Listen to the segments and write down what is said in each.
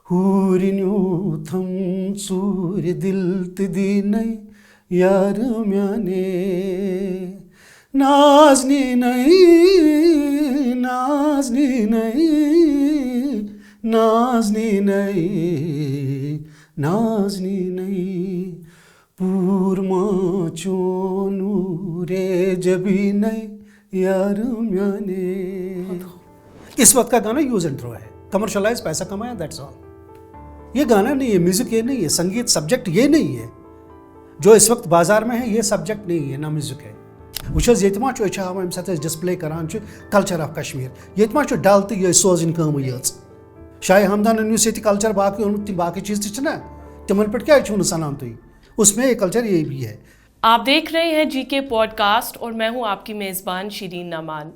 हूरिन्यू थम सूर्य दिल तिदीनै यार म्याने नाजनी नहीं नाजनी नहीं नाजनी नहीं नाजनी नहीं पूर्मा चोनू रे जबी नहीं यार म्याने। इस वक्त का गाना यूज एंड थ्रो है, कमर्शलाइज, पैसा कमाया, दैट्स ऑल। ये गाना नहीं है, म्यूजिक ये नहीं है, संगीत सब्जेक्ट ये नहीं है जो इस वक्त बाजार में है, ये सब्जेक्ट नहीं है, ना म्यूजिक है। वुच येतमा हम अमि सत डिस्प्ले करान कल्चर ऑफ कश्मीर, येतमा डल तो ये सोजन कम ये शाह हमदान ये कल्चर बाकी चीज तो ना तिमन पे क्या सनान तुम, उसमें ये कल्चर ये भी है। आप देख रहे हैं जीके पॉडकास्ट और मैं हूं आपकी मेज़बान शिरीन नमान।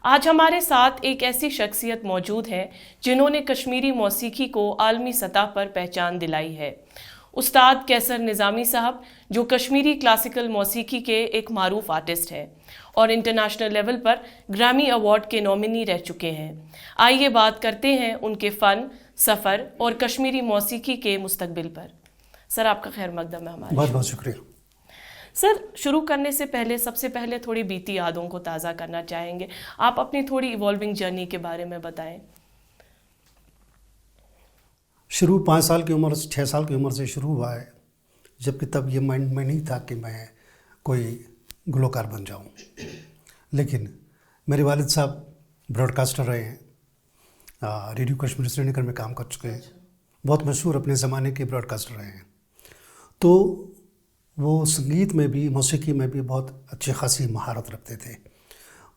आज हमारे साथ एक ऐसी शख्सियत मौजूद है जिन्होंने कश्मीरी मौसीकी को आलमी सतह पर पहचान दिलाई है। उस्ताद कैसर निज़ामी साहब, जो कश्मीरी क्लासिकल मौसीकी के एक मारूफ आर्टिस्ट हैं और इंटरनेशनल लेवल पर ग्रैमी अवार्ड के नॉमिनी रह चुके हैं। आइए बात करते हैं उनके फ़न, सफ़र और कश्मीरी मौसीकी के मुस्तकबिल पर। सर, आपका खैर मकदम है हमारे। बहुत बहुत शुक्रिया सर। शुरू करने से पहले सबसे पहले थोड़ी बीती यादों को ताज़ा करना चाहेंगे। आप अपनी थोड़ी इवॉल्विंग जर्नी के बारे में बताएं। शुरू 5 साल की उम्र, 6 साल की उम्र से शुरू हुआ है, जबकि तब ये माइंड में नहीं था कि मैं कोई गुलकार बन जाऊं। लेकिन मेरे वालिद साहब ब्रॉडकास्टर रहे हैं, रेडियो कश्मीर श्रीनगर में काम कर चुके हैं, बहुत मशहूर अपने ज़माने के ब्रॉडकास्टर रहे हैं। तो वो संगीत में भी, मौसीकी में भी बहुत अच्छी खासी महारत रखते थे।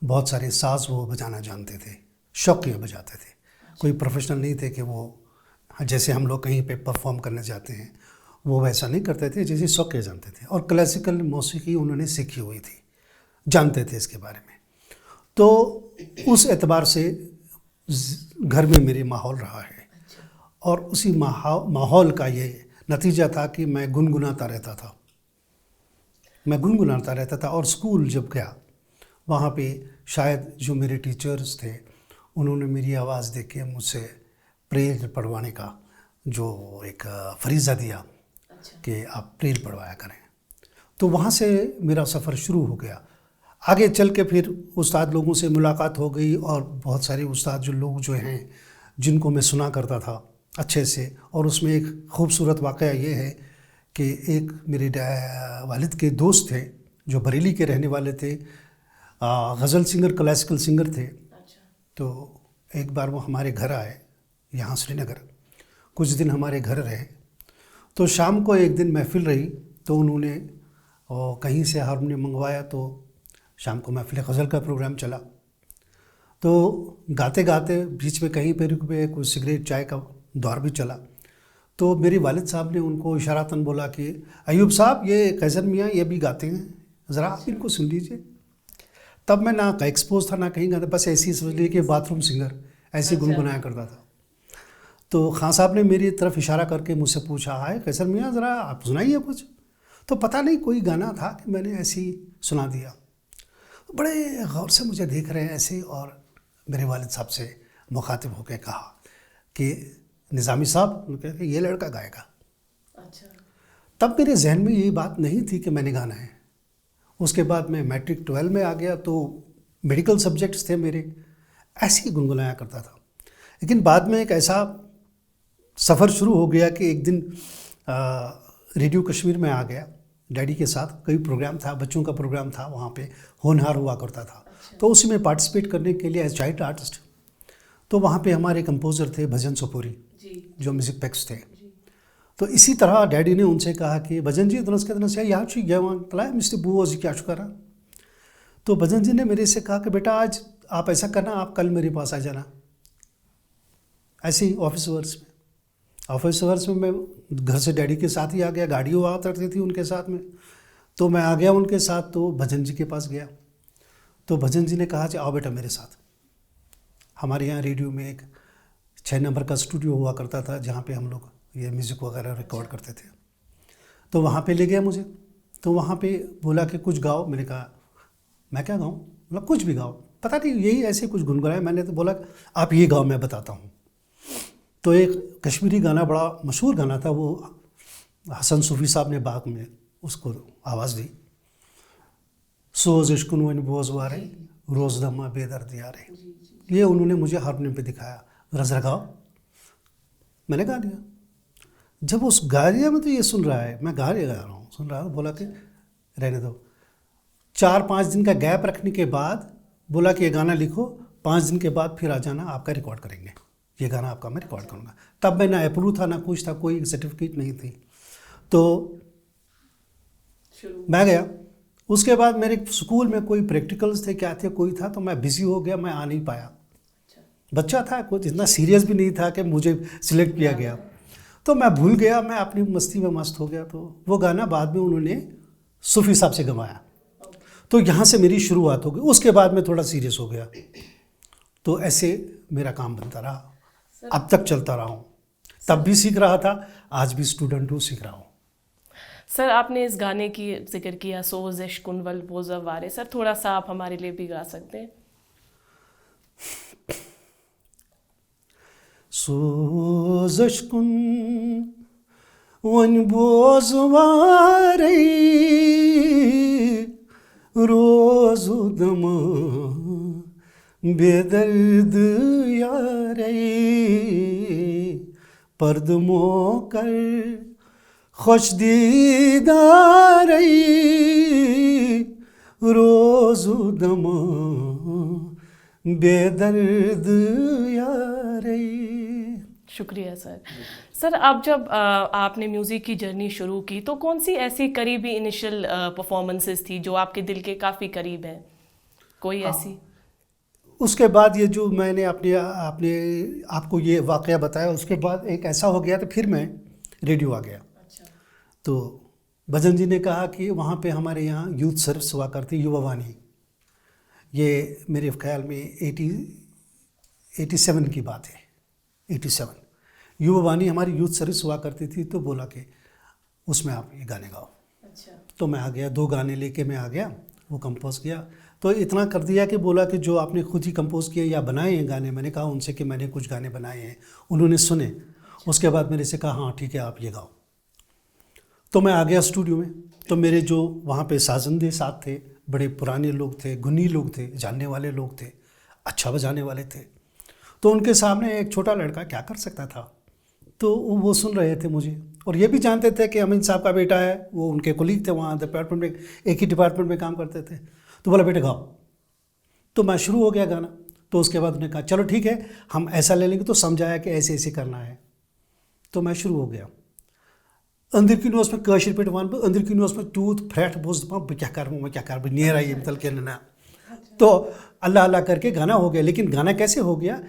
बहुत सारे साज वो बजाना जानते थे, शौकिया बजाते थे। कोई प्रोफेशनल नहीं थे कि वो जैसे हम लोग कहीं पे परफॉर्म करने जाते हैं वो वैसा नहीं करते थे, जैसे शौकिया जानते थे। और क्लासिकल मौसीकी उन्होंने सीखी हुई थी, जानते थे इसके बारे में। तो उस एतबार से घर में मेरे माहौल रहा है और उसी माहौल का ये नतीजा था कि मैं गुनगुनाता रहता था। और स्कूल जब गया वहाँ पे शायद जो मेरे टीचर्स थे उन्होंने मेरी आवाज़ देख के मुझसे प्रेयर पढ़वाने का जो एक फरीज़ा दिया कि आप प्रेयर पढ़वाया करें। तो वहाँ से मेरा सफ़र शुरू हो गया। आगे चल के फिर उस्ताद लोगों से मुलाकात हो गई और बहुत सारे उस्ताद जो हैं जिनको मैं सुना करता था अच्छे से। और उसमें एक ख़ूबसूरत वाक़या ये है कि एक मेरे वालिद के दोस्त थे जो बरेली के रहने वाले थे, गज़ल सिंगर, क्लासिकल सिंगर थे। तो एक बार वो हमारे घर आए यहाँ श्रीनगर, कुछ दिन हमारे घर रहे। तो शाम को एक दिन महफ़िल रही तो उन्होंने कहीं से हारमोनियम मंगवाया, तो शाम को महफ़िल गज़ल का प्रोग्राम चला। तो गाते गाते बीच में कहीं पर रुके, कुछ सिगरेट चाय का दौर भी चला। तो मेरे वालिद साहब ने उनको इशारातन बोला कि अयूब साहब, ये कैसर मियाँ ये भी गाते हैं, ज़रा आप इनको सुन लीजिए। तब मैं ना एक्सपोज था ना कहीं गाता, बस ऐसे ही समझ लीजिए कि बाथरूम सिंगर ऐसे गुनगुनाया करता था। तो खान साहब ने मेरी तरफ इशारा करके मुझसे पूछा, हाय कैसर मियाँ, ज़रा आप सुनाइए कुछ। तो पता नहीं कोई गाना था कि मैंने ऐसे ही सुना दिया। बड़े गौर से मुझे देख रहे हैं ऐसे, और मेरे वालिद साहब से मुखातिब होकर कहा कि निज़ामी साहब, कहते ये लड़का गाएगा। अच्छा। तब मेरे जहन में यही बात नहीं थी कि मैंने गाना है। उसके बाद मैं मैट्रिक 12 में आ गया तो मेडिकल सब्जेक्ट्स थे मेरे, ऐसे ही गुनगुनाया करता था। लेकिन बाद में एक ऐसा सफ़र शुरू हो गया कि एक दिन रेडियो कश्मीर में आ गया डैडी के साथ। कोई प्रोग्राम था, बच्चों का प्रोग्राम था, वहाँ पे होनहार हुआ करता था। अच्छा। तो उसी में पार्टिसिपेट करने के लिए एज चाइल्ड आर्टिस्ट, तो वहाँ पे हमारे कंपोज़र थे भजन सोपोरी जो म्यूज़िक पैक्स थे। तो इसी तरह डैडी ने उनसे कहा कि भजन जी दरस के दरस यहाँ तला मिस्टर बुआ जी क्या शुक्र। तो भजन जी ने मेरे से कहा कि बेटा आज आप ऐसा करना, आप कल मेरे पास आ जाना। ऐसे ही ऑफिस आवर्स में मैं घर से डैडी के साथ ही आ गया, गाड़ी हुआ करती थी उनके साथ में। तो मैं आ गया उनके साथ, तो भजन जी के पास गया। तो भजन जी ने कहा कि आओ बेटा मेरे साथ। हमारे यहाँ रेडियो में एक 6 नंबर का स्टूडियो हुआ करता था जहाँ पे हम लोग ये म्यूज़िक वगैरह रिकॉर्ड करते थे। तो वहाँ पे ले गया मुझे। तो वहाँ पे बोला कि कुछ गाओ। मैंने कहा मैं क्या गाऊँ, मतलब कुछ भी गाओ, पता नहीं, यही ऐसे कुछ गुनगुनाया। मैंने तो बोला आप ये गाओ, मैं बताता हूँ। तो एक कश्मीरी गाना बड़ा मशहूर गाना था, वो हसन सूफ़ी साहब ने बाग में उसको आवाज़ दी, सोज इश्कुन वन बोझ वारे रोज़ दमा बेदर्द यारे। ये उन्होंने मुझे हारमोनियम पे दिखाया, रज़ा गाओ, मैंने गा दिया। जब उस गारिया में तो ये सुन रहा है, मैं गा रहा हूँ, सुन रहा हूँ, बोला कि रहने दो। 4-5 दिन का गैप रखने के बाद बोला कि ये गाना लिखो, 5 दिन के बाद फिर आ जाना, आपका रिकॉर्ड करेंगे, ये गाना आपका मैं रिकॉर्ड करूँगा। तब मैं ना अप्रूव था ना कुछ था, कोई सर्टिफिकेट नहीं थी। तो मैं गया। उसके बाद मेरे स्कूल में कोई प्रैक्टिकल्स थे, क्या थे, कोई था, तो मैं बिज़ी हो गया, मैं आ नहीं पाया। बच्चा था, कुछ इतना सीरियस भी नहीं था कि मुझे सिलेक्ट किया गया, तो मैं भूल गया, मैं अपनी मस्ती में मस्त हो गया। तो वो गाना बाद में उन्होंने सूफ़ी साहब से गवाया, तो यहाँ से मेरी शुरुआत हो गई। उसके बाद मैं थोड़ा सीरियस हो गया, तो ऐसे मेरा काम बनता रहा, अब तक चलता रहा हूँ। तब भी सीख रहा था, आज भी स्टूडेंट हूँ, सीख रहा हूँ। सर, आपने इस गाने की जिक्र किया, सोज इश्कुन वल बोझ वारे, सर थोड़ा सा आप हमारे लिए भी गा सकते हैं? सोज इश्कुन वन बोझ वारे रोज़ दमा बेदर्द यारे, पर्दमो कर खुश दीदार रोज़ दमा बेदर्द यारे। शुक्रिया सर। सर, अब जब आपने म्यूज़िक की जर्नी शुरू की, तो कौन सी ऐसी करीबी इनिशियल परफॉर्मेंसेस थी जो आपके दिल के काफ़ी करीब हैं? कोई ऐसी? उसके बाद ये जो मैंने अपने आपको ये वाक़या बताया, उसके बाद एक ऐसा हो गया, तो फिर मैं रेडियो आ गया। अच्छा। तो भजन जी ने कहा कि वहाँ पे हमारे यहाँ यूथ सर्विस हुआ करती, युवा वाणी। ये मेरे ख्याल में 87 की बात है, 87 युवा वाणी हमारी यूथ सर्विस हुआ करती थी। तो बोला कि उसमें आप ये गाने गाओ। अच्छा। तो मैं आ गया, 2 गाने लेके मैं आ गया, वो कंपोज़ किया। तो इतना कर दिया कि बोला कि जो आपने खुद ही कंपोज़ किए या बनाए हैं गाने, मैंने कहा उनसे कि मैंने कुछ गाने बनाए हैं, उन्होंने सुने। उसके बाद मेरे से कहा हाँ ठीक है, आप ये गाओ। तो मैं आ गया स्टूडियो में। तो मेरे जो वहाँ पे साजंदे साथ थे, बड़े पुराने लोग थे, गुनी लोग थे, जानने वाले लोग थे, अच्छा बजाने वाले थे। तो उनके सामने एक छोटा लड़का क्या कर सकता था। तो वो सुन रहे थे मुझे, और ये भी जानते थे कि अमीन साहब का बेटा है, वो उनके कोलीग थे वहाँ डिपार्टमेंट में, एक ही डिपार्टमेंट में काम करते थे। तो बोला बेटे गाओ। तो मैं शुरू हो गया गाना। तो उसके बाद उन्होंने कहा चलो ठीक है, हम ऐसा ले लेंगे। तो समझाया कि ऐसे ऐसे करना है। तो मैं शुरू हो गया। अंदर की नोस में काशिर पे वन पे अंदर की नोस में टूथ फ्रेट बोझ मैं क्या कर नियर आई तल के ना। तो अल्लाह अल्लाह करके गाना हो गया। लेकिन गाना कैसे हो गया,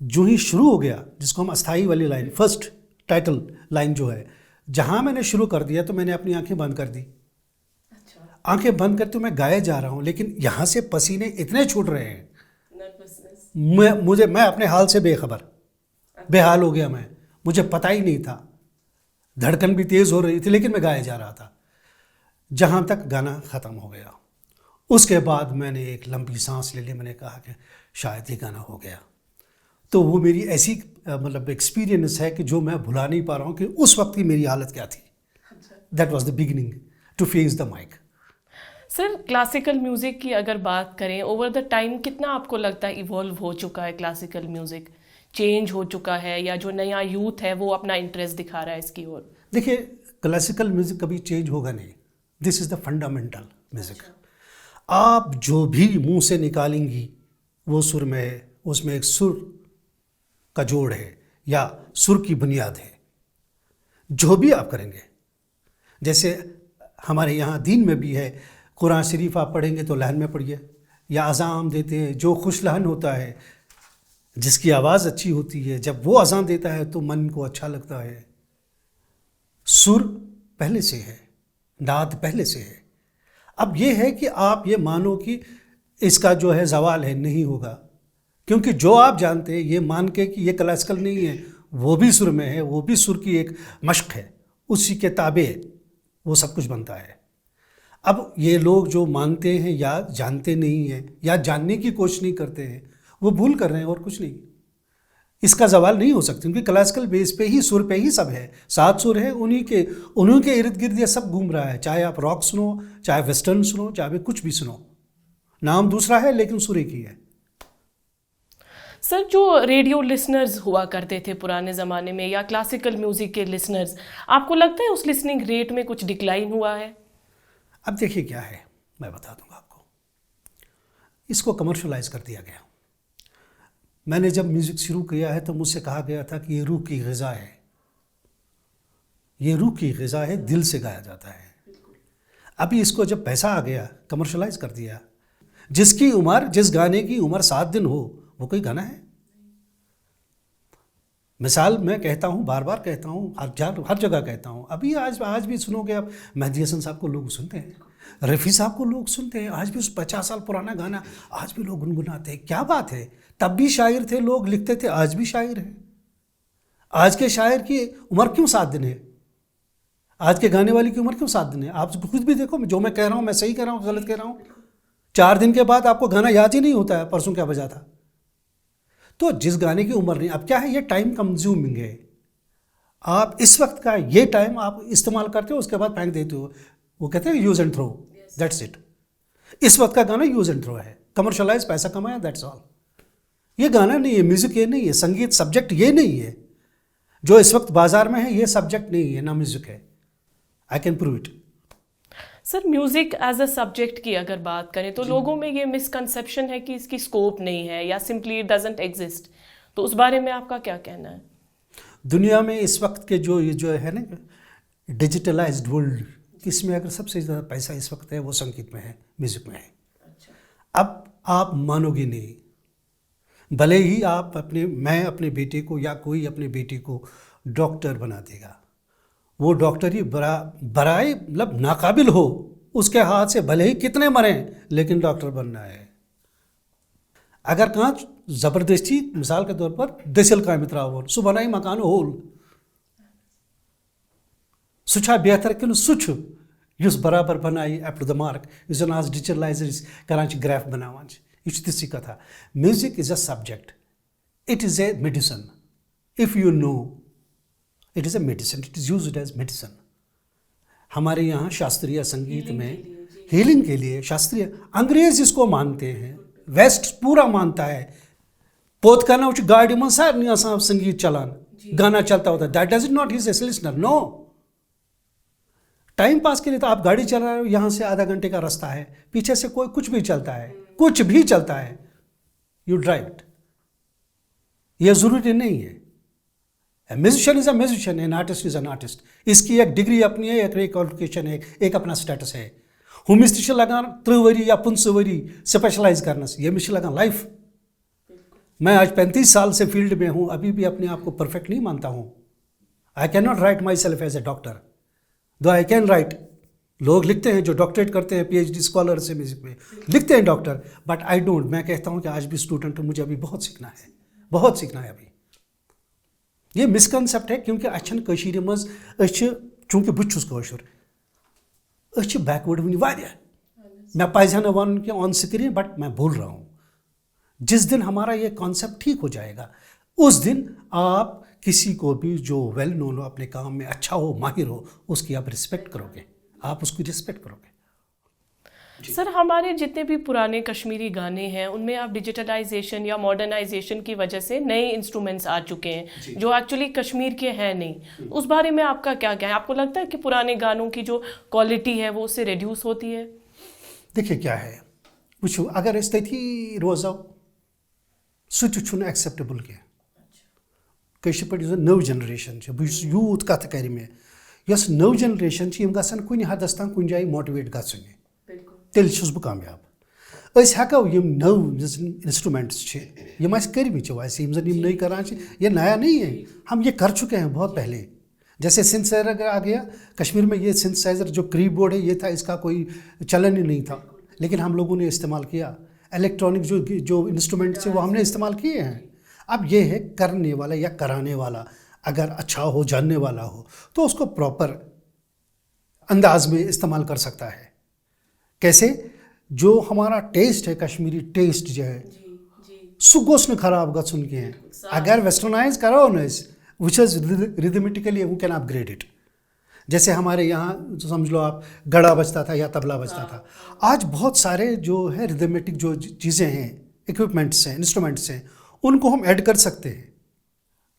जो ही शुरू हो गया, जिसको हम अस्थाई वाली लाइन, फर्स्ट टाइटल लाइन जो है, जहाँ मैंने शुरू कर दिया तो मैंने अपनी आंखें बंद कर दी। अच्छा। आंखें बंद करते मैं गाए जा रहा हूँ, लेकिन यहाँ से पसीने इतने छूट रहे हैं, मैं अपने हाल से बेखबर, बेहाल हो गया। मैं, मुझे पता ही नहीं था, धड़कन भी तेज़ हो रही थी, लेकिन मैं गाया जा रहा था। जहाँ तक गाना ख़त्म हो गया, उसके बाद मैंने एक लंबी सांस ले ली। मैंने कहा कि शायद ये गाना हो गया। तो वो मेरी ऐसी मतलब एक्सपीरियंस है कि जो मैं भुला नहीं पा रहा हूँ कि उस वक्त की मेरी हालत क्या थी। That was the beginning to face the mic. Sir, classical music की अगर बात करें, ओवर द टाइम कितना आपको लगता है इवॉल्व हो चुका है क्लासिकल म्यूज़िक, चेंज हो चुका है, या जो नया यूथ है वो अपना इंटरेस्ट दिखा रहा है इसकी ओर? देखिए, क्लासिकल म्यूज़िक कभी चेंज होगा नहीं। This is the fundamental music. आप जो भी मुंह से निकालेंगी वो सुर में है, उसमें एक सुर का जोड़ है या सुर की बुनियाद है। जो भी आप करेंगे, जैसे हमारे यहाँ दीन में भी है, कुरान शरीफ आप पढ़ेंगे तो लहन में पढ़िए, या अज़ान हम देते हैं, जो खुश लहन होता है, जिसकी आवाज़ अच्छी होती है, जब वो अज़ान देता है तो मन को अच्छा लगता है। सुर पहले से है, नाद पहले से है। अब ये है कि आप ये मानो कि इसका जो है ज़वाल है, नहीं होगा, क्योंकि जो आप जानते हैं, ये मान के कि ये क्लासिकल नहीं है, वो भी सुर में है, वो भी सुर की एक मश्क है, उसी के ताबे वो सब कुछ बनता है। अब ये लोग जो मानते हैं या जानते नहीं हैं या जानने की कोशिश नहीं करते हैं, वो भूल कर रहे हैं और कुछ नहीं। इसका सवाल नहीं हो सकता, क्योंकि क्लासिकल बेस पे ही सुर पे ही सब है, 7 सुर है, उन्हीं के इर्द गिर्द ये सब घूम रहा है। चाहे आप रॉक सुनो, चाहे वेस्टर्न सुनो, चाहे कुछ भी सुनो, नाम दूसरा है लेकिन सुर एक ही है। सर, जो रेडियो लिसनर्स हुआ करते थे पुराने ज़माने में या क्लासिकल म्यूज़िक के लिसनर्स, आपको लगता है उस लिसनिंग रेट में कुछ डिक्लाइन हुआ है? अब देखिए क्या है, मैं बता दूंगा आपको। इसको कमर्शलाइज कर दिया गया। मैंने जब म्यूज़िक शुरू किया है तो मुझसे कहा गया था कि ये रूह की ग़िज़ा है, ये रूह की ग़िज़ा है, दिल से गाया जाता है। अभी इसको जब पैसा आ गया, कमर्शलाइज कर दिया। जिसकी उम्र, जिस गाने की उम्र 7 दिन हो, वो कोई गाना है? मिसाल मैं कहता हूँ, बार बार कहता हूँ, हर जगह कहता हूँ। अभी आज भी सुनोगे आप, मेहदी हसन साहब को लोग सुनते हैं, रफ़ी साहब को लोग सुनते हैं, आज भी उस 50 साल पुराना गाना आज भी लोग गुनगुनाते हैं। क्या बात है, तब भी शायर थे, लोग लिखते थे, आज भी शायर हैं। आज के शायर की उम्र क्यों 7 दिन है? आज के गाने वाली की उम्र क्यों 7 दिन है? आप खुद भी देखो, जो मैं कह रहा हूँ, मैं सही कह रहा हूँ, गलत कह रहा हूँ? 4 दिन के बाद आपको गाना याद ही नहीं होता है, परसों क्या बजा था। तो जिस गाने की उम्र नहीं, अब क्या है, ये टाइम कंज्यूमिंग है। आप इस वक्त का ये टाइम आप इस्तेमाल करते हो, उसके बाद फेंक देते हो। वो कहते हैं use and throw, that's it. इस वक्त का गाना यूज एंड थ्रो है, कमर्शलाइज, पैसा कमाया, दैट्स ऑल। ये गाना नहीं है, म्यूजिक ये नहीं है, संगीत सब्जेक्ट ये नहीं है। जो इस वक्त बाजार में है ये सब्जेक्ट नहीं है, ना म्यूजिक है। I can prove it. Sir, music as a subject की अगर बात करें तो लोगों में ये मिसकंसेप्शन है कि इसकी स्कोप नहीं है या सिंपली इट डजंट एग्जिस्ट, तो उस बारे में आपका क्या कहना है? दुनिया में इस वक्त के जो है ना, डिजिटलाइज्ड वर्ल्ड, इसमें अगर सबसे ज़्यादा पैसा इस वक्त है वो संगीत में है, म्यूजिक में है। अच्छा। अब आप मानोगे नहीं, भले ही आप मैं अपने बेटे को या कोई अपने बेटे को डॉक्टर बना देगा, वो डॉक्टर ही बराए मतलब नाकाबिल हो, उसके हाथ से भले ही कितने मरें, लेकिन डॉक्टर बनना है। अगर कहाँ ज़बरदस्ती, मिसाल के तौर पर दसिल काम त्रावन, सह बनाई मकान होल, सह बेहतर कि सह युस बराबर बनाई अप टू द मार्क, युस जन आज डिजिटलाइजर करान ग्राफ बनावान। यह तिथि कथा। Music is a subject, it is a medicine. If you know, it is a medicine, it is used as medicine. हमारे यहाँ शास्त्रीय संगीत में हीलिंग के लिए शास्त्रीय, अंग्रेज इसको मानते हैं, वेस्ट पूरा मानता है। पोत करना उच गाड़ी में सारे संगीत चलान, गाना चलता होता है, that does not his as listener, no. Time pass के लिए तो आप गाड़ी चला रहे हो, यहाँ से आधा घंटे का रास्ता है, पीछे से कोई कुछ भी चलता है, कुछ भी चलता है, यू ड्राइव इट। यह जरूरी नहीं है। Musician is a musician, an artist is an artist. इसकी एक डिग्री अपनी है, एक क्वालिफिकेशन है, एक अपना स्टेटस है। हुमिस तह लगान 30 वरी या 15 वरी स्पेशलाइज करनस, यमिस लगा लाइफ। मैं आज 35 साल से फील्ड में हूँ, अभी भी अपने आप को परफेक्ट नहीं मानता हूँ। I can not write myself as a doctor, though I can write. लोग लिखते हैं जो डॉक्टरेट करते हैं, PhD स्कॉलर से म्यूजिक में लिखते हैं डॉक्टर, बट आई डोंट। मैं कहता हूँ कि आज भी स्टूडेंट हूँ, मुझे अभी बहुत सीखना है, बहुत सीखना है अभी। ये मिसकनसेप्ट है, क्योंकि अच्छन कशीर मज चूंकि बुछुस कशुर बैकवर्ड वन वारिया। मैं पाइजा न वन कि ऑन स्क्रीन, बट मैं बोल रहा हूँ। जिस दिन हमारा ये कॉन्सेप्ट ठीक हो जाएगा, उस दिन आप किसी को भी जो वेल नोन हो, अपने काम में अच्छा हो, माहिर हो, उसकी आप रिस्पेक्ट करोगे, आप उसकी रिस्पेक्ट करोगे। सर, हमारे जितने भी पुराने कश्मीरी गाने हैं उनमें आप डिजिटलाइजेशन या मॉडर्नाइजेशन की वजह से नए इंस्ट्रूमेंट्स आ चुके हैं जो एक्चुअली कश्मीर के हैं नहीं। उस बारे में आपका क्या कहना है? आपको लगता है कि पुराने गानों की जो क्वालिटी है वो उससे रिड्यूस होती है? देखिए क्या है, वो अगर स्थिति रोजो सह एक्सेप्टेबल कह नव जनरेशन यूथ कत कर मे यस नव जनरेशन गसन कुन हदस तक कुन जाए मोटिवेट गसन, तेल छुस बह कामयाब। हेको नव इंस्ट्रूमेंट्स कर्मी जन नई करान, ये नया नहीं है, हम ये कर चुके हैं बहुत पहले। जैसे सिंथेसाइजर आ गया कश्मीर में, ये सिंथेसाइजर जो कीबोर्ड है, ये था, इसका कोई चलन ही नहीं था, लेकिन हम लोगों ने इस्तेमाल किया। इलेक्ट्रॉनिक जो इंस्ट्रूमेंट्स हैं वो हमने इस्तेमाल किए हैं। अब ये है करने वाला या कराने वाला अगर अच्छा हो, जानने वाला हो, तो उसको प्रॉपर अंदाज में इस्तेमाल कर सकता है। कैसे? जो हमारा टेस्ट है, कश्मीरी टेस्ट जो है, सु गोस न खराब गछुन कहें अगर वेस्टर्नाइज करो न which is rhythmically we can upgrade it. जैसे हमारे यहाँ समझ लो आप गड़ा बजता था या तबला बजता था, आज बहुत सारे जो है रिदमेटिक जो चीज़ें हैं, इक्विपमेंट्स हैं, इंस्ट्रूमेंट्स हैं, उनको हम ऐड कर सकते हैं,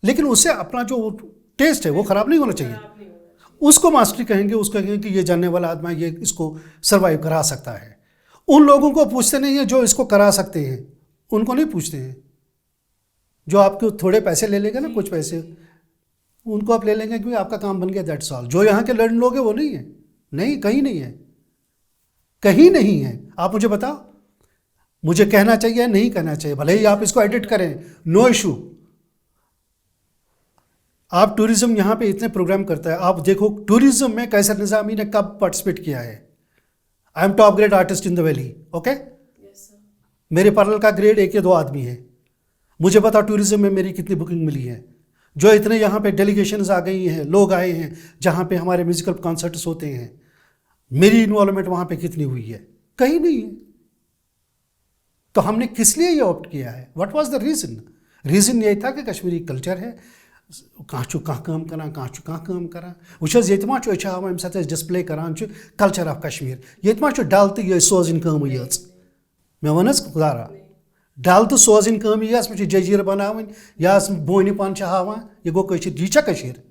लेकिन उससे अपना जो टेस्ट है वो ख़राब नहीं होना चाहिए। उसको मास्टरी कहेंगे, उसको कहेंगे कि ये जानने वाला आदमी ये इसको सर्वाइव करा सकता है। उन लोगों को पूछते नहीं है जो इसको करा सकते हैं, उनको नहीं पूछते हैं। जो आपको थोड़े पैसे ले लेगा ना, कुछ पैसे उनको आप ले लेंगे क्योंकि आपका काम बन गया, दैट्स ऑल। जो यहाँ के लड़ लोग हैं वो नहीं है, नहीं, कहीं नहीं है, कहीं नहीं है। आप मुझे बताओ, मुझे कहना चाहिए नहीं कहना चाहिए, भले ही आप इसको एडिट करें, नो इशू। आप टूरिज्म यहाँ पे इतने प्रोग्राम करता है, आप देखो टूरिज्म में कैसर निज़ामी ने कब पार्टिसिपेट किया है। I am top grade artist in the valley, okay. मेरे पैरेलल का ग्रेड 1 या 2 आदमी है। मुझे बताओ टूरिज्म में मेरी कितनी बुकिंग मिली है। जो इतने यहाँ पे डेलीगेशंस आ गई हैं, लोग आए हैं जहाँ पे हमारे म्यूजिकल कॉन्सर्ट्स होते हैं, मेरी इन्वॉल्वमेंट वहाँ पे कितनी हुई है, कहीं नहीं है। तो हमने किस लिए ये ऑप्ट किया है, what was the reason? Reason यही था कि कश्मीरी कल्चर है, कहाँ काम करा, कहाँ काम करा। वुचस येतमा छु अच्छा हम साथ डिस्प्ले करान छु कल्चर ऑफ कश्मीर। येतमा छु डाल तो ये सोजन काम यच मैं वनस खुदारा डाल तो सोजन काम यस में जजीर बनावन या बोनि पान छ हावान, ये गो कश्मीर, ये कश्मीर।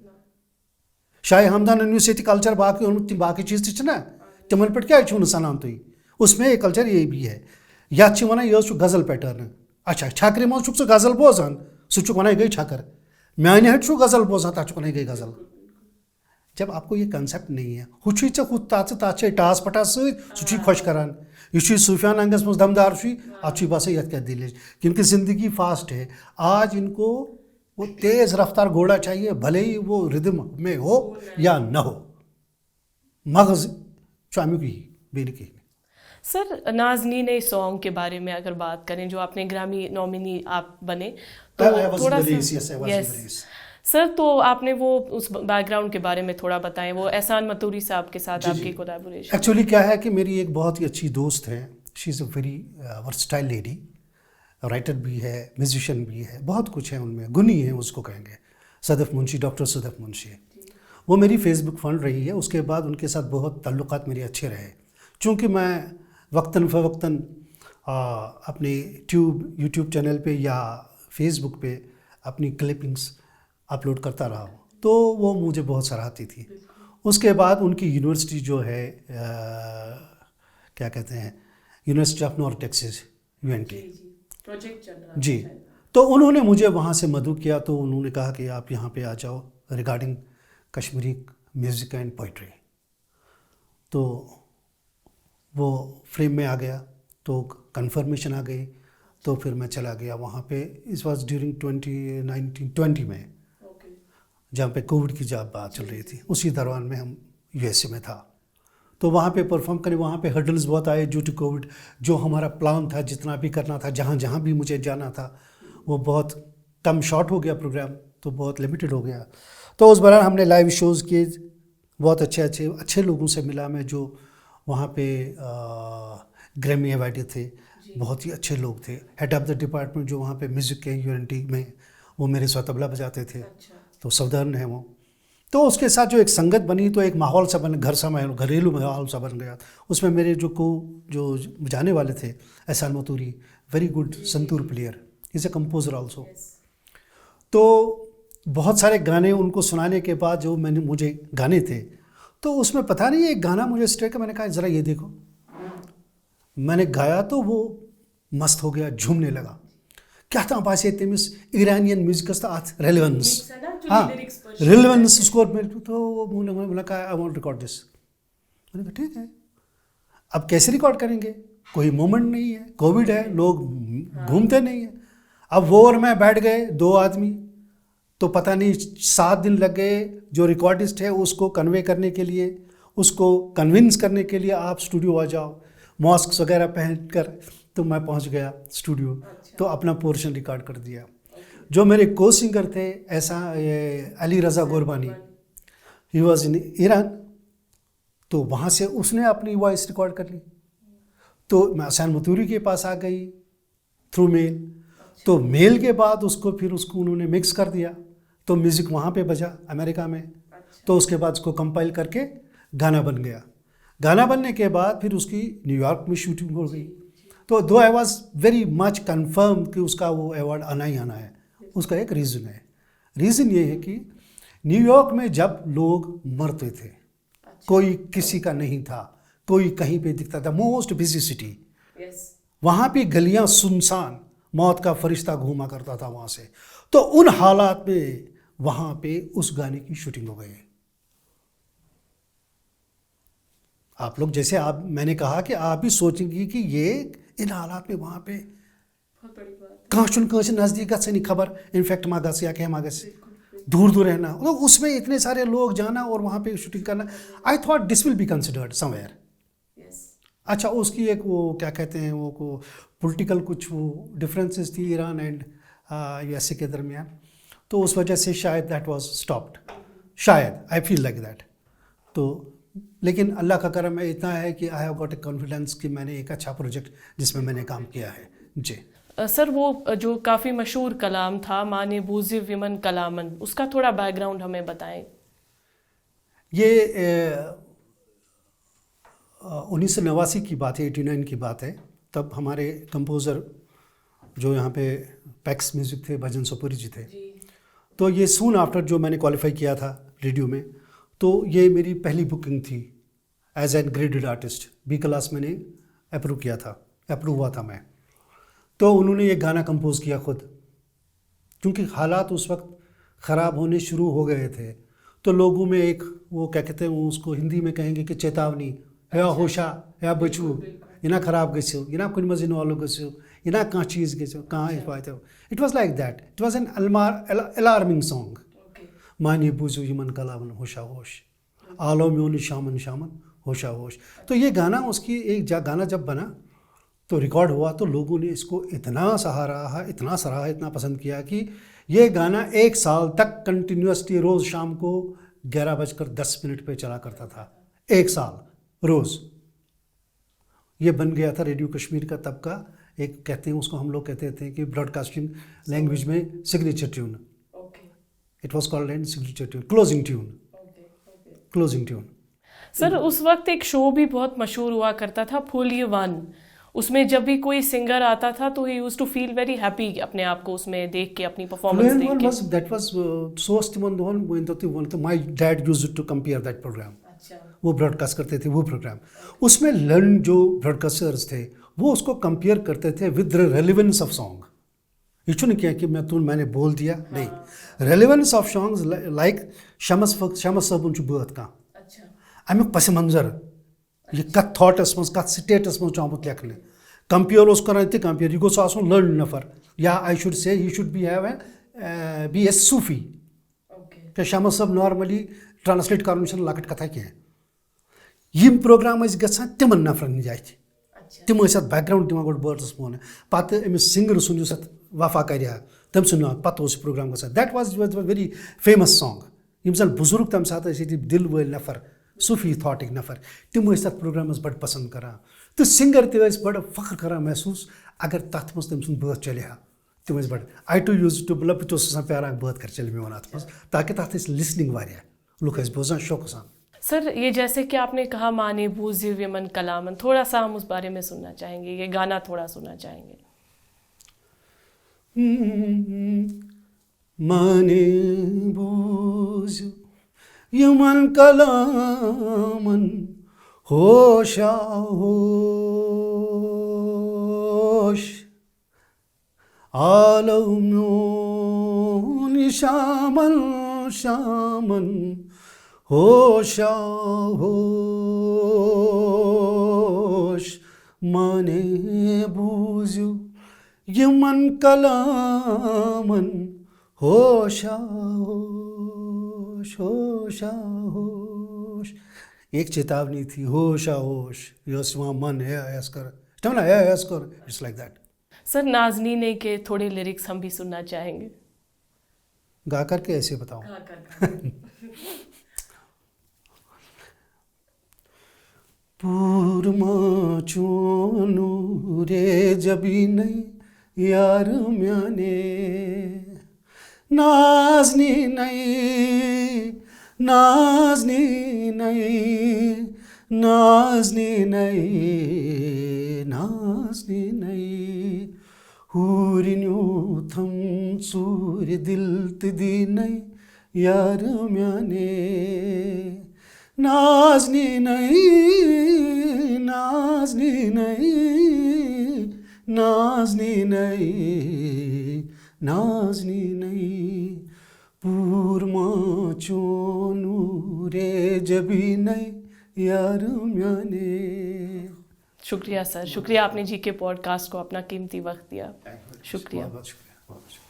शाह हमदान यूस कल्चर बाकी चीज़ तो ना तिमन पे क्या छू सनान तुम, उसमें ये कल्चर ये भी है। या वन यह गज़ल पैटर्न, अच्छा छकरे मज सह गज़ल बोजान, सह वन गई छकर, माने हट गज़ल बोजान तक वन गई गज़ल। जब आपको ये कंसेप्ट नहीं है, हुई चे टास पटास सह खुश करान, यह सूफियान अंगस मज दमदार अत बस ये क्या दिल, क्योंकि ज़िंदगी फास्ट है। आज इनको वो तेज़ रफ्तार घोड़ा चाहिए, भले ही वो रिदम में हो या न हो, मगज अमुक ही बेनिकी। सर, नाज़नीन सॉन्ग के बारे में अगर बात करें, जो आपने ग्रामी नॉमिनी आप बने, तो थोड़ा सा सर, तो आपने वो उस बैकग्राउंड के बारे में थोड़ा बताएं, वो एहसान मतूरी साहब के साथ आपकी कोलैबोरेशन। एक्चुअली क्या है कि मेरी एक बहुत ही अच्छी दोस्त है, she is a very versatile lady, writer भी है, म्यूजिशियन भी है, बहुत कुछ है उनमें, गुनी है उसको कहेंगे, सदफ मुंशी, डॉक्टर सदफ मुंशी। वो मेरी फेसबुक फ्रेंड रही है। उसके बाद उनके साथ बहुत ताल्लुकात मेरे अच्छे रहे, चूँकि मैं वक्तन फ़वक्तन अपने यूट्यूब चैनल पे या फेसबुक पे अपनी क्लिपिंग्स अपलोड करता रहा हूँ, तो वो मुझे बहुत सराहती थी। उसके बाद उनकी यूनिवर्सिटी जो है क्या कहते हैं, university of north Texas, UNT project चल रहा जी, तो उन्होंने मुझे वहाँ से मदऊ किया। तो उन्होंने कहा कि आप यहाँ पे आ जाओ regarding Kashmiri music and poetry. तो वो फ्रेम में आ गया, तो कंफर्मेशन आ गई, तो फिर मैं चला गया वहाँ पे। इस वाज ड्यूरिंग 2019-20 में, जहाँ पे कोविड की जब बात चल रही थी, उसी दौरान में हम USA में था। तो वहाँ पे परफॉर्म करें, वहाँ पे हर्डल्स बहुत आए ड्यू टू कोविड। जो हमारा प्लान था, जितना भी करना था, जहाँ जहाँ भी मुझे जाना था, वो बहुत कम शॉर्ट हो गया प्रोग्राम, तो बहुत लिमिटेड हो गया। तो उस दौरान हमने लाइव शोज़ किए, बहुत अच्छे लोगों से मिला मैं, जो वहाँ पे ग्रैमी अवार्डी थे, बहुत ही अच्छे लोग थे। हेड ऑफ द डिपार्टमेंट जो वहाँ पे म्यूज़िक के UNT में, वो मेरे साथ तबला बजाते थे। तो सवदर्न है वो। तो उसके साथ जो एक संगत बनी, तो एक माहौल सा बन, घरेलू माहौल सा बन गया। उसमें मेरे जो जाने वाले थे, Ehsan Maturi, very good santoor player, is a composer also. तो बहुत सारे गाने उनको सुनाने के बाद जो मुझे गाने थे, तो उसमें पता नहीं एक गाना मुझे स्टेट का, मैंने कहा ज़रा ये देखो। मैंने गाया तो वो मस्त हो गया, झूमने लगा। क्या था पासे तमिस ईरानियन म्यूजिक रेलेवेंस, हाँ रेलेवेंस स्कोर में। तो बोला कहा आई वांट रिकॉर्ड दिस। मैंने कहा ठीक है, अब कैसे रिकॉर्ड करेंगे, कोई मोमेंट नहीं है, कोविड है, लोग घूमते नहीं हैं। अब वो और मैं बैठ गए 2 आदमी, तो पता नहीं 7 दिन लग गए जो रिकॉर्डिस्ट है उसको कन्वे करने के लिए, उसको कन्विंस करने के लिए आप स्टूडियो आ जाओ, मास्क वगैरह पहन कर। तो मैं पहुंच गया स्टूडियो। तो अपना पोर्शन रिकॉर्ड कर दिया। जो मेरे को सिंगर थे, ऐसा Ali Raza गोरबानी, he was in Iran, तो वहाँ से उसने अपनी वॉइस रिकॉर्ड कर ली। तो मैं एहसान मतूरी के पास आ गई थ्रू मेल। तो मेल के बाद उसको उन्होंने मिक्स कर दिया, तो म्यूज़िक वहाँ पे बजा अमेरिका में। तो उसके बाद उसको कंपाइल करके गाना बन गया। गाना बनने के बाद फिर उसकी न्यूयॉर्क में शूटिंग हो गई। तो दो I was very much confirm कि उसका वो अवार्ड आना ही आना है। उसका एक रीज़न है, रीज़न ये है कि न्यूयॉर्क में जब लोग मरते थे, कोई किसी का नहीं था, कोई कहीं पे दिखता था, मोस्ट बिजी सिटी, वहाँ पे गलियाँ सुनसान, मौत का फरिश्ता घूमा करता था वहाँ से। तो उन हालात में वहाँ पे उस गाने की शूटिंग हो गई। आप लोग जैसे मैंने कहा कि आप भी सोचेंगे कि ये इन हालात में वहाँ पे कांच नज़दीक गई खबर इन्फेक्ट मा गस या क्या मा गस, दूर दूर रहना, तो उसमें इतने सारे लोग जाना और वहाँ पे शूटिंग करना। I thought this will be considered somewhere. अच्छा, उसकी एक वो क्या कहते हैं वो को पॉलिटिकल कुछ वो डिफरेंसेस थी ईरान एंड यूएसए के दरमियान, तो उस वजह से शायद दैट वाज स्टॉप्ड, शायद आई फील लाइक दैट। तो लेकिन अल्लाह का करम है इतना है कि I have got a confidence कि मैंने एक अच्छा प्रोजेक्ट जिसमें मैंने काम किया है। जी सर, वो जो काफ़ी मशहूर कलाम था माने बूज़ि विमन कलामन, उसका थोड़ा बैकग्राउंड हमें बताएं। ये 1989 की बात है, 89 की बात है। तब हमारे कंपोज़र जो यहाँ पे पैक्स म्यूज़िक थे, भजन सोपुरी जी थे। तो ये सून आफ्टर जो मैंने क्वालिफाई किया था रेडियो में, तो ये मेरी पहली बुकिंग थी as an graded artist. B class मैंने अप्रूव हुआ था मैं। तो उन्होंने ये गाना कंपोज़ किया खुद, क्योंकि हालात उस वक्त ख़राब होने शुरू हो गए थे। तो लोगों में एक वो क्या कहते हैं, वो उसको हिंदी में कहेंगे कि चेतावनी, या होशा या बचू, इना ख़राब गो, इना कुन मज इन्वॉल्व गो, इना कहाँ चीज़ गो, कहाँ it was like that. It was an alarming song. मानी बूझू यमन कलामन होशा होश, आलो म्योन शामन शामन होशा होश। तो ये गाना उसकी गाना जब बना तो रिकॉर्ड हुआ, तो लोगों ने इसको इतना सराहा, इतना पसंद किया कि ये गाना 1 साल तक कंटिन्यूसली रोज़ शाम को 11:10 पे चला करता था। 1 साल रोज़ ये बन गया था रेडियो कश्मीर का तब का एक, कहते हैं उसको, हम लोग कहते थे कि ब्रॉडकास्टिंग लैंग्वेज में signature tune. It was called and signature tune, closing tune. Sir, उस वक्त एक शो भी बहुत मशहूर हुआ करता था, फूलिए वन। उसमें जब भी कोई सिंगर आता था तो ही used to feel very happy अपने आप को उसमें देख के, अपनी परफॉर्मेंस देख के। That was so stimulating. My dad used to compere that programme. वो ब्रॉडकास्ट करते थे वो प्रोग्राम। उसमें लर्न जो ब्रॉडकास्टर्स थे वो उसको कंपेयर करते थे with the relevance of song. ये नहीं किया कि मैंने बोल दिया, नहीं, relevance of songs like Shams सबन बात का अमुक पस मंजर, ये कत थॉटस मज कत स्टेटस मज आमुत लेखने, कंपेयर कर कंपेयर, यह गोस आसन लर्न नफर, या I should say he should be ए सूफी। क्या शमस सब नॉर्मली ट्रांसलेट कर लकट कथा कह, यम प्रोग्राम गसान तिमन नफरन जाए, तिम बैकग्राउंड दिवान गो बर्ड्स मोन, पत अमिस सिंगर सुन वफा कर तम सुन ना पत प्रोग्राम गसान। That was very famous song. यम जन बुजुर्ग तम सात दिल वल नफर, सूफी थॉटिक नफर, तिम तथ प्रोग्रामस बड़ पसंद करान। तो सिंगर तक बड़ फख्र करान महसूस अगर तथ मज तम सुन बात चल, तिम बड़ आई टू यूज टू मतलब बस प्यारान बात कर चल मे अत मज, ताकि तथ लिसनिंग वारिया लुक बोजान शौक सान। सर, ये जैसे कि आपने कहा माने बूझि विमन कलामन, थोड़ा सा हम उस बारे में सुनना चाहेंगे, ये गाना थोड़ा सुनना चाहेंगे। माने बूझ यमन कलामन होशा होश, आलम्योन शामन शामन होशा होश, माने बूझू यमन कलामन होशा होश, होशा होश। एक चेतावनी थी, होशा होश, यस वहाँ मन है ऐस कर, स्टमना है ऐस कर, इट्स लाइक दैट। सर, नाज़नीने के थोड़े लिरिक्स हम भी सुनना चाहेंगे। गा करके ऐसे बताऊं? पूर्मा चोनू रे जबी नहीं यार म्याने नाजनी नहीं नाजनी नहीं नाजनी नहीं नाजनी नहीं हूरिन्यू थम सूर्य दिल दी नहीं यार म्याने नाजनी नहीं नाजनी नहीं नाजनी नहीं नाजनी नहीं पूर्मा चोनू रे जबी नहीं यार म्याने। शुक्रिया सर, शुक्रिया आपने जी के पॉडकास्ट को अपना कीमती वक्त दिया। शुक्रिया। बहुत शुक्रिया।